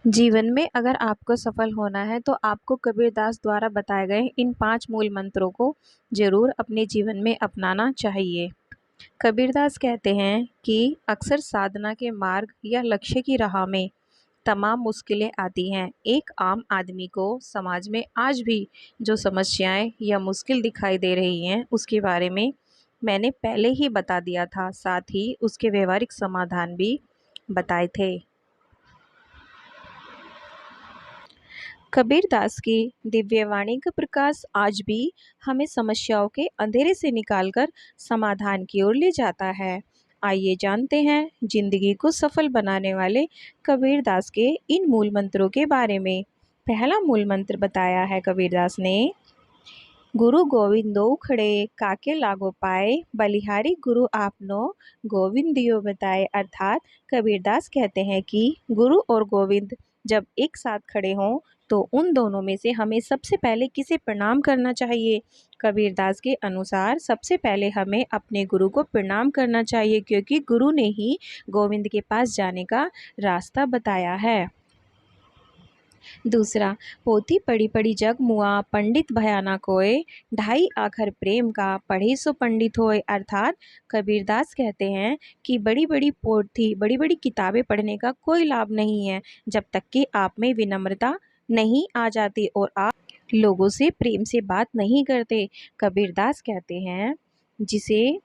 जीवन में अगर आपको सफल होना है तो आपको कबीरदास द्वारा बताए गए इन 5 मूल मंत्रों को ज़रूर अपने जीवन में अपनाना चाहिए। कबीरदास कहते हैं कि अक्सर साधना के मार्ग या लक्ष्य की राह में तमाम मुश्किलें आती हैं। एक आम आदमी को समाज में आज भी जो समस्याएं या मुश्किल दिखाई दे रही हैं, उसके बारे में मैंने पहले ही बता दिया था, साथ ही उसके व्यवहारिक समाधान भी बताए थे। कबीरदास की दिव्यवाणी का प्रकाश आज भी हमें समस्याओं के अंधेरे से निकालकर समाधान की ओर ले जाता है। आइए जानते हैं जिंदगी को सफल बनाने वाले कबीरदास के इन मूल मंत्रों के बारे में। पहला मूल मंत्र बताया है कबीरदास ने, गुरु गोविंदो खड़े काके लागो पाए, बलिहारी गुरु आपनो गोविंद दियो बताए। अर्थात कबीरदास कहते हैं कि गुरु और गोविंद जब एक साथ खड़े हों तो उन दोनों में से हमें सबसे पहले किसे प्रणाम करना चाहिए। कबीरदास के अनुसार सबसे पहले हमें अपने गुरु को प्रणाम करना चाहिए, क्योंकि गुरु ने ही गोविंद के पास जाने का रास्ता बताया है। दूसरा, पोथी पढ़ी पढ़ी जग मुआ, पंडित भयाना कोय, ढाई आखर प्रेम का पढ़े सो पंडित होए। अर्थात कबीरदास कहते हैं कि बड़ी बड़ी पोथी, बड़ी बड़ी किताबें पढ़ने का कोई लाभ नहीं है जब तक कि आप में विनम्रता नहीं आ जाती और आप लोगों से प्रेम से बात नहीं करते। कबीरदास कहते हैं जिसे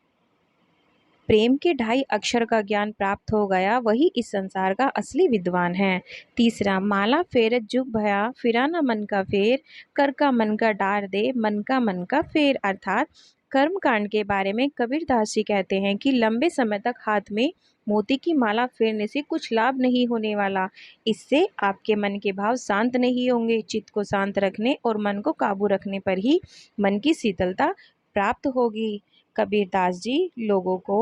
प्रेम के ढाई अक्षर का ज्ञान प्राप्त हो गया, वही इस संसार का असली विद्वान है। तीसरा, माला फेरत जुग भया, फिरा न मन का फेर, कर का मन का डार दे, मन का फेर। अर्थात कर्म कांड के बारे में कबीरदास जी कहते हैं कि लंबे समय तक हाथ में मोती की माला फेरने से कुछ लाभ नहीं होने वाला। इससे आपके मन के भाव शांत नहीं होंगे। चित्त को शांत रखने और मन को काबू रखने पर ही मन की शीतलता प्राप्त होगी। कबीरदास जी लोगों को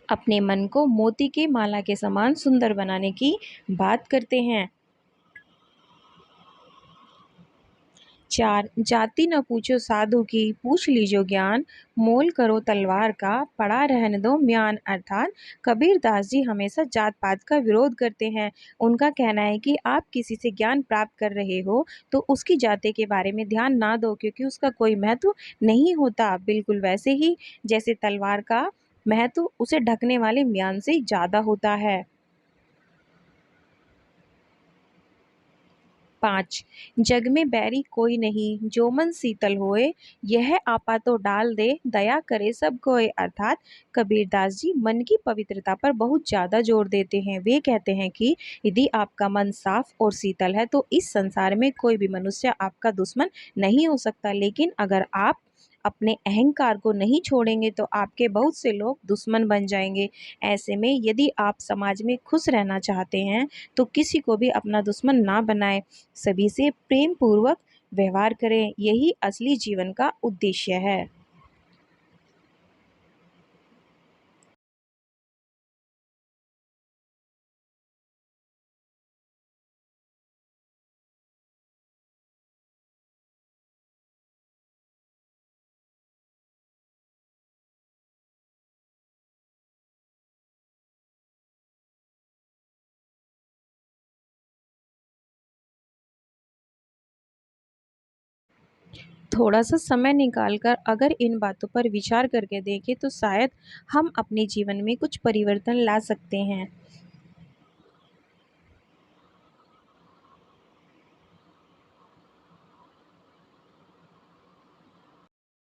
अपने मन को मोती के माला के समान सुंदर बनाने की बात करते हैं। 4, जाति न पूछो साधु की, पूछ लीजो ज्ञान, मोल करो तलवार का, पड़ा रहने दो म्यान। अर्थात कबीरदास जी हमेशा जात पात का विरोध करते हैं। उनका कहना है कि आप किसी से ज्ञान प्राप्त कर रहे हो तो उसकी जाति के बारे में ध्यान ना दो, क्योंकि उसका कोई महत्व नहीं होता। बिल्कुल वैसे ही जैसे तलवार का महत्व उसे ढकने वाले म्यान से ज़्यादा होता है। 5, जग में बैरी कोई नहीं, जो मन शीतल होए, यह आपा तो डाल दे, दया करे सब कोय। अर्थात कबीरदास जी मन की पवित्रता पर बहुत ज़्यादा जोर देते हैं। वे कहते हैं कि यदि आपका मन साफ और शीतल है तो इस संसार में कोई भी मनुष्य आपका दुश्मन नहीं हो सकता। लेकिन अगर आप अपने अहंकार को नहीं छोड़ेंगे तो आपके बहुत से लोग दुश्मन बन जाएंगे। ऐसे में यदि आप समाज में खुश रहना चाहते हैं तो किसी को भी अपना दुश्मन ना बनाएं, सभी से प्रेम पूर्वक व्यवहार करें। यही असली जीवन का उद्देश्य है। थोड़ा सा समय निकालकर अगर इन बातों पर विचार करके देखें तो शायद हम अपने जीवन में कुछ परिवर्तन ला सकते हैं।